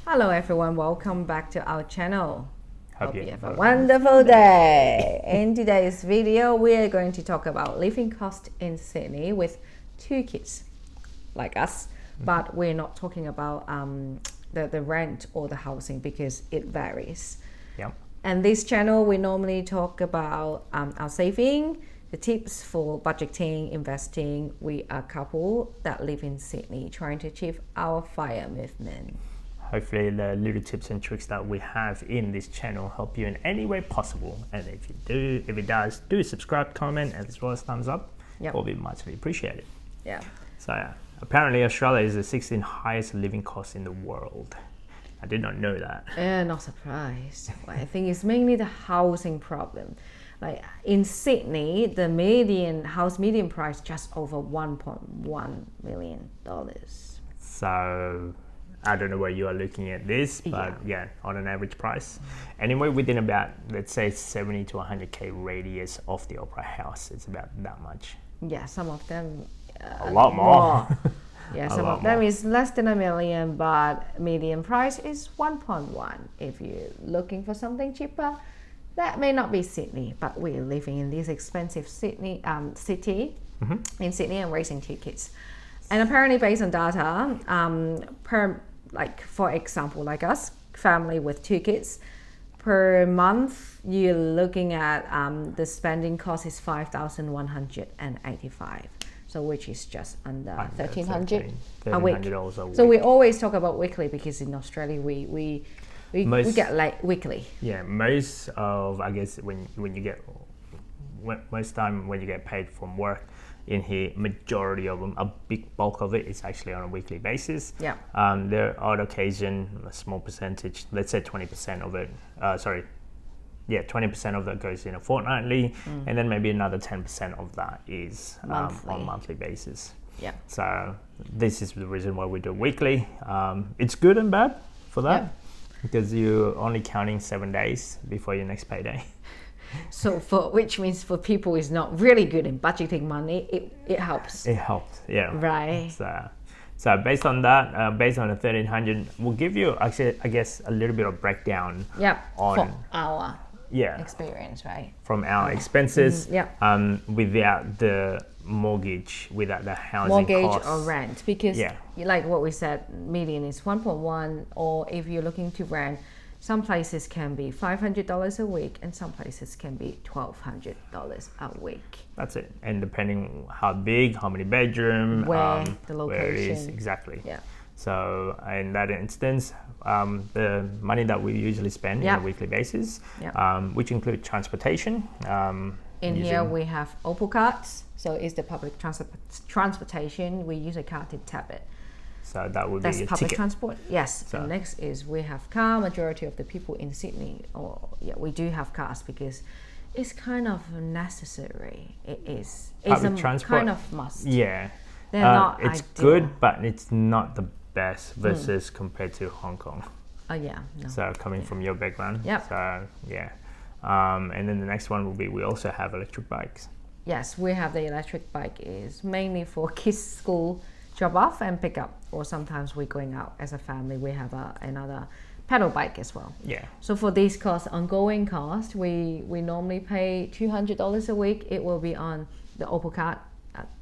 Hello everyone, welcome back to our channel. Hope you you have a wonderful day. In today's video, we are going to talk about living cost in Sydney with 2 kids, like us, but we're not talking about the rent or the housing because it varies. Yep. And this channel, we normally talk about our saving, the tips for budgeting, investing. We are a couple that live in Sydney trying to achieve our FIRE movement. Hopefully the little tips and tricks that we have in this channel help you in any way possible. And if it does, do subscribe, comment, as well as thumbs up. Yep. Will be muchly appreciated. Yeah. So apparently Australia is the 16th highest living cost in the world. I did not know that. Not surprised. I think it's mainly the housing problem. Like in Sydney, the house median price just over $1.1 million. So I don't know where you are looking at this, but yeah, on an average price. Anyway, within about, let's say 70 to 100k radius of the Opera House, it's about that much. Yeah, some of them a lot more. Yeah, some of them is less than $1 million, but median price is 1.1. If you're looking for something cheaper, that may not be Sydney, but we're living in this expensive city in Sydney and raising 2 kids. And apparently based on data, for example, like us, family with 2 kids, per month, you're looking at the spending cost is $5,185. So which is just under $1,300 a week. So we always talk about weekly because in Australia we get like weekly. Yeah, most of, I guess, most time when you get paid from work in here, majority of them, a big bulk of it is actually on a weekly basis. Yeah. There are occasion, a small percentage, let's say 20% of it, 20% of that goes in a fortnightly, and then maybe another 10% of that is on a monthly basis. Yeah. So this is the reason why we do weekly. It's good and bad for that because you're only counting 7 days before your next payday. So which means for people who's not really good in budgeting money, it helps. It helps, yeah. Right. So based on that, based on the 1,300, we'll give you actually, I guess, a little bit of breakdown. Yeah. On for our experience, right? From our expenses. Without the mortgage, without the housing costs. Or rent, because like what we said, median is 1.1, or if you're looking to rent, some places can be $500 a week and some places can be $1,200 a week. That's it. And depending how big, how many bedroom, where the location. Where it is, exactly. Yeah. So in that instance, the money that we usually spend on a weekly basis, which include transportation. In here we have Opal cards, so it's the public transportation. We use a card to tap it. So that would be your public ticket. Transport. Yes. So. And next is we have car. Majority of the people in Sydney, we do have cars because it's kind of necessary. It is. Public transport, kind of must. Yeah. They're not It's ideal. good, but it's not the best versus compared to Hong Kong. Oh yeah. No. So coming from your background. Yeah. So and then the next one will be we also have electric bikes. Yes, we have the electric bike. Is mainly for kids' school drop off and pick up, or sometimes we're going out as a family. We have another pedal bike as well. Yeah. So for these costs, ongoing cost, we normally pay $200 a week. It will be on the Opal card,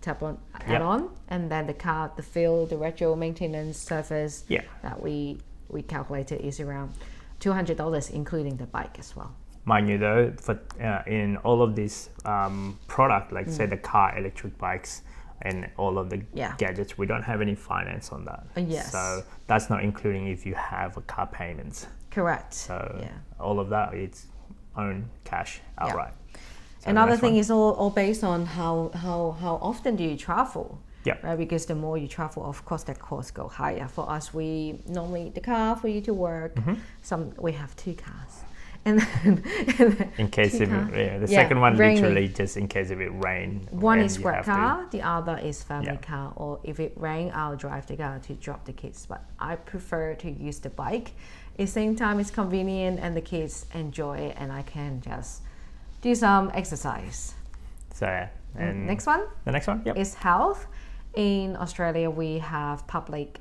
tap on, add on, and then the card, the fuel, the retro maintenance service that we calculated is around $200, including the bike as well. Mind you though, for in all of these product, like say the car, electric bikes, and all of the gadgets, we don't have any finance on that. Yes. So that's not including if you have a car payments. Correct. So all of that, it's own cash outright. So another thing is all based on how often do you travel. Yeah. Right, because the more you travel, of course, the costs go higher. For us, we normally the car for you to work. We have 2 cars. And then in case of the second one literally just in case if it rain. One is work car, the other is family car, or if it rain, I'll drive the car to drop the kids. But I prefer to use the bike. At the same time, it's convenient and the kids enjoy it, and I can just do some exercise. So and next one. The next one, is health. In Australia, we have public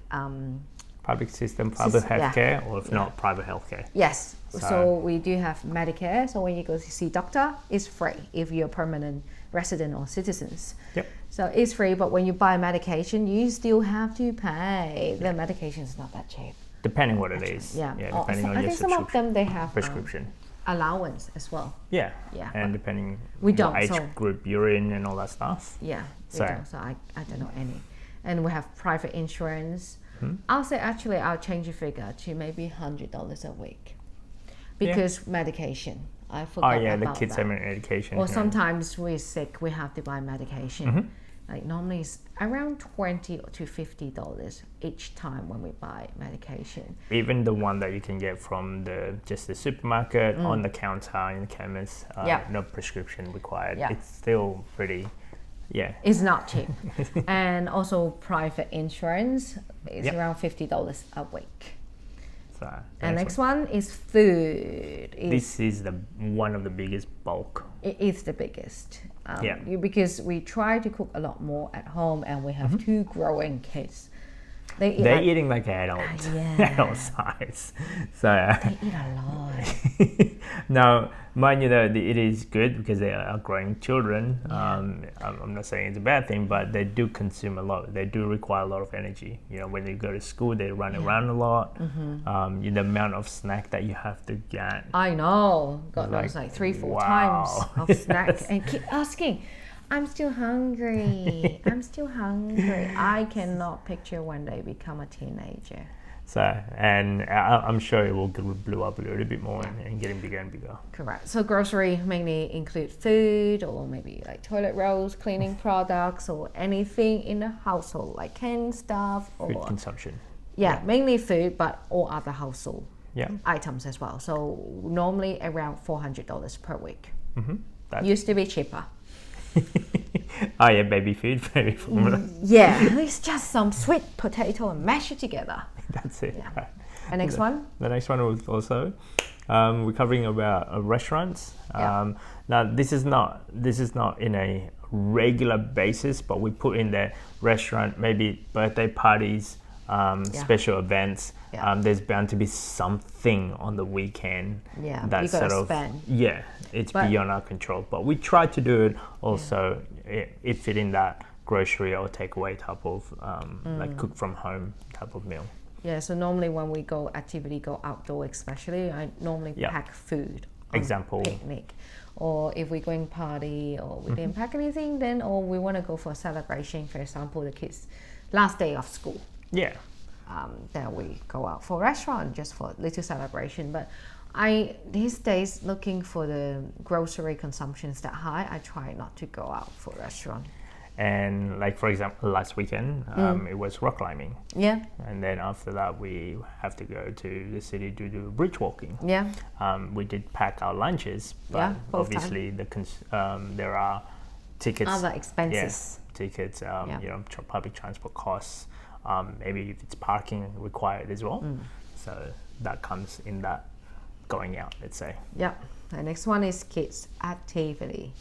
public system, public healthcare, or if not, private healthcare. Yes. So we do have Medicare. So when you go to see doctor, it's free if you're a permanent resident or citizens. Yep. So it's free, but when you buy medication, you still have to pay. The medication is not that cheap. Depending what it is. Yeah. Depending on I your think some of them they have prescription. Allowance as well. Yeah. Yeah. And depending we don't, what age so, group you're in and all that stuff. Yeah. So I don't know any. And we have private insurance. I'll say actually I'll change the figure to maybe $100 a week. Because medication. I forgot about the kids have education. Or sometimes we're sick, we have to buy medication. Like normally it's around $20 to $50 each time when we buy medication. Even the one that you can get from the supermarket on the counter in the chemist, no prescription required. It's still pretty, It's not cheap. And also private insurance is around $50 a week. So, and next one is food. This is one of the biggest bulk. It is the biggest. Because we try to cook a lot more at home, and we have two growing kids. They're eating like adult, adult size. So they eat a lot. Now, mind you, though, it is good because they are growing children. I'm not saying it's a bad thing, but they do consume a lot. They do require a lot of energy. You know, when they go to school, they run around a lot. The amount of snack that you have to get. I know. God knows, like 3-4 times of snack, and keep asking. I'm still hungry. I'm still hungry. I cannot picture when they become a teenager. So, and I'm sure it will blow up a little bit more and getting bigger and bigger. Correct. So grocery mainly include food, or maybe like toilet rolls, cleaning products, or anything in the household like canned stuff or food consumption. Mainly food, but all other household items as well. So normally around $400 per week. Used to be cheaper. Baby food, baby formula. It's just some sweet potato and mash it together. That's it. Right. And next one? The next one was also we're covering about restaurants. Now this is not in a regular basis, but we put in the restaurant, maybe birthday parties, special events. There's bound to be something on the weekend that sort of spend. It's beyond our control, but we try to do it also it fit in that grocery or takeaway type of like cook from home type of meal. So normally when we go outdoor especially, I normally pack food on picnic, or if we're going party or we didn't pack anything, then or we want to go for a celebration, for example the kids last day of school, then we go out for a restaurant just for a little celebration. But I these days looking for the grocery consumptions that high, I try not to go out for a restaurant. And like for example last weekend it was rock climbing, and then after that we have to go to the city to do bridge walking. We did pack our lunches, but obviously there are tickets, other expenses, tickets, public transport costs, maybe if it's parking required as well, so that comes in that going out, let's say. The next one is kids activity.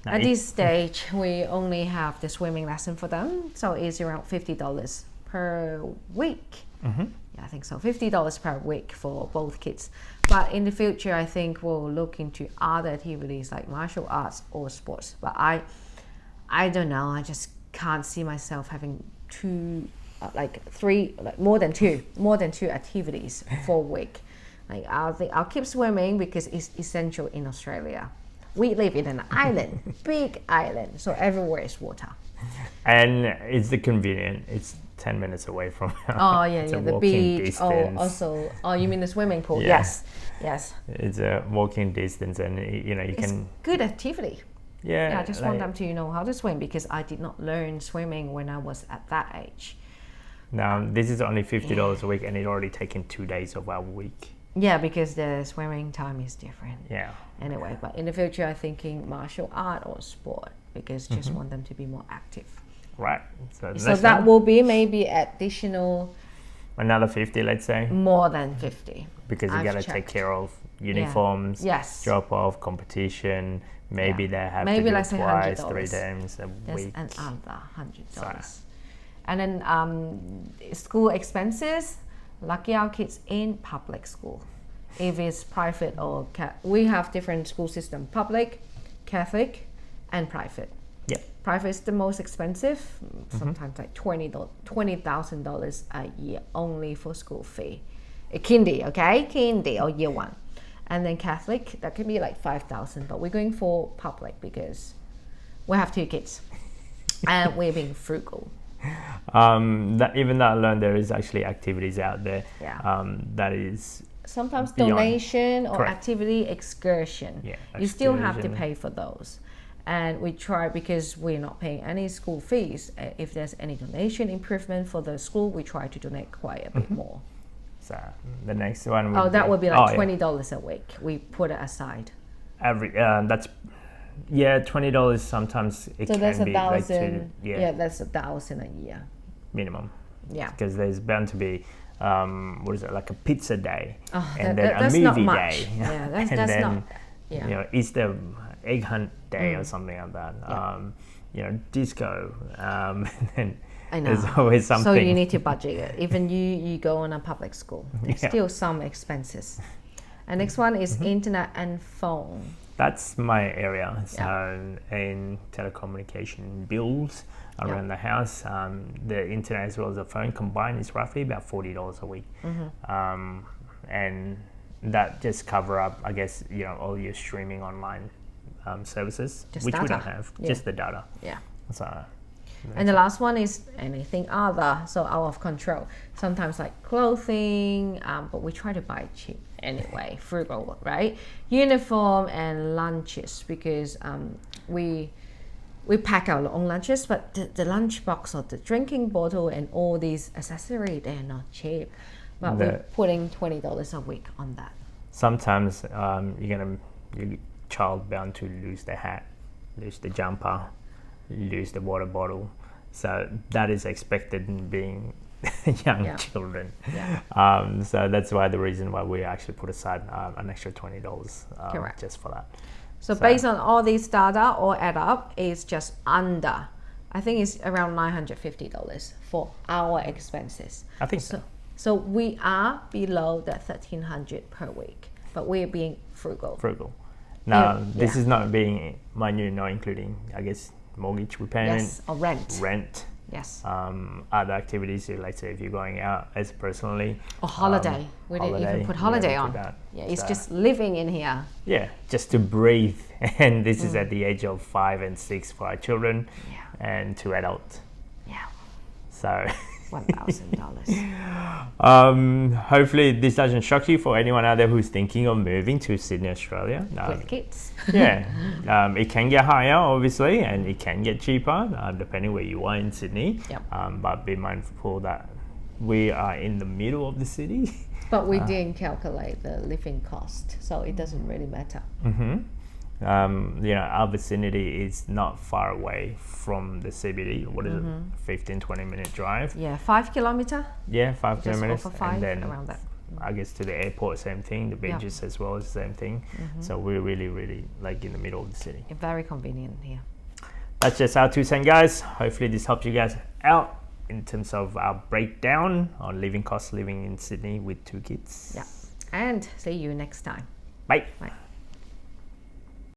At this stage, we only have the swimming lesson for them, so it's around $50 per week. I think so, $50 per week for both kids. But in the future, I think we'll look into other activities like martial arts or sports. But I don't know. I just can't see myself having more than two activities for a week. Like I'll keep swimming because it's essential in Australia. We live in an island, big island, so everywhere is water. And it's convenient. It's 10 minutes away from the beach. Distance. You mean the swimming pool? Yes. It's a walking distance, and it's can good activity. I just want them to know how to swim, because I did not learn swimming when I was at that age. Now this is only $50 a week, and it already taken 2 days of our week. Because the swimming time is different. Anyway, but in the future, I'm thinking martial art or sport, because just want them to be more active. Right. So that will be maybe additional. Another 50, let's say. More than 50. Because you got to take care of uniforms, drop off, competition. Maybe they have to do it twice, 3 times a week. That's another $100. And then school expenses. lucky our kids in public school. If it's private or we have different school system: public, Catholic, and private. Yeah. Private is the most expensive, sometimes like $20,000 a year only for school fee. Kindy, okay? Kindy or year one. And then Catholic, that can be like $5,000, but we're going for public because we have 2 kids and we're being frugal. Even that alone, there is actually activities out there. Yeah. That is sometimes beyond. Donation or Correct. activity excursion. Yeah, you still have to excursion. pay for those. And we try, because we're not paying any school fees, if there's any donation improvement for the school, we try to donate quite a bit more. So the next one would That would be like yeah. $20 a week. We put it aside. That's $20 sometimes it So can that's be like $1,000. Yeah, that's $1,000 a year. minimum. Yeah. Because there's bound to be what is it, like a pizza day, and then a that's movie not much. day, Yeah, that's, and that's then not. Yeah. you know, Easter egg hunt day or something like that. Yeah. You know, disco, and then I know. there's always something. So you need to budget it. Even you go on a public school, there's still some expenses. And next one is internet and phone. That's my area. So in telecommunication bills around the house, the internet as well as the phone combined is roughly about $40 a week, and that just cover up, I guess, you know, all your streaming online services, Just which we data. don't have, Yeah. just the data. Yeah. So And the last one is anything other, so out of control. Sometimes like clothing, but we try to buy cheap anyway, frugal, right? Uniform and lunches, because we pack our own lunches, but the lunch box or the drinking bottle and all these accessories, they're not cheap. But we're putting $20 a week on that. sometimes your child bound to lose the hat, lose the jumper, lose the water bottle. So that is expected in being young children. Yeah. So that's why the reason why we actually put aside an extra $20 Correct. just for that. So based on all these data, all add up, is just under, I think it's around $950 for our expenses. I think so. So we are below the $1,300 per week, but we're being frugal. Now, this is not being minute, not including, I guess, mortgage repayment. Yes, or rent. Rent. Yes. Other activities, like say if you're going out as personally. Or holiday. We didn't even put holiday on. Yeah, it's just living in here. Yeah, just to breathe. And this is at the age of 5 and 6 for our children, and 2 adults. Yeah. So $1,000. hopefully this doesn't shock you for anyone out there who's thinking of moving to Sydney, Australia. With kids. It can get higher, obviously, and it can get cheaper, depending where you are in Sydney. Yep. But be mindful that we are in the middle of the city. But we didn't calculate the living cost, so it doesn't really matter. Our vicinity is not far away from the CBD. What is it? 15-20 minute drive. Yeah, 5 kilometer. Yeah, 5 Just kilometers. over 5, and then around that. I guess to the airport, same thing. The beaches as well as the same thing. So we're really, really like in the middle of the city. Very convenient here. That's just our 2 cents, guys. Hopefully this helps you guys out in terms of our breakdown on living costs living in Sydney with 2 kids. Yeah. And see you next time. Bye. Bye.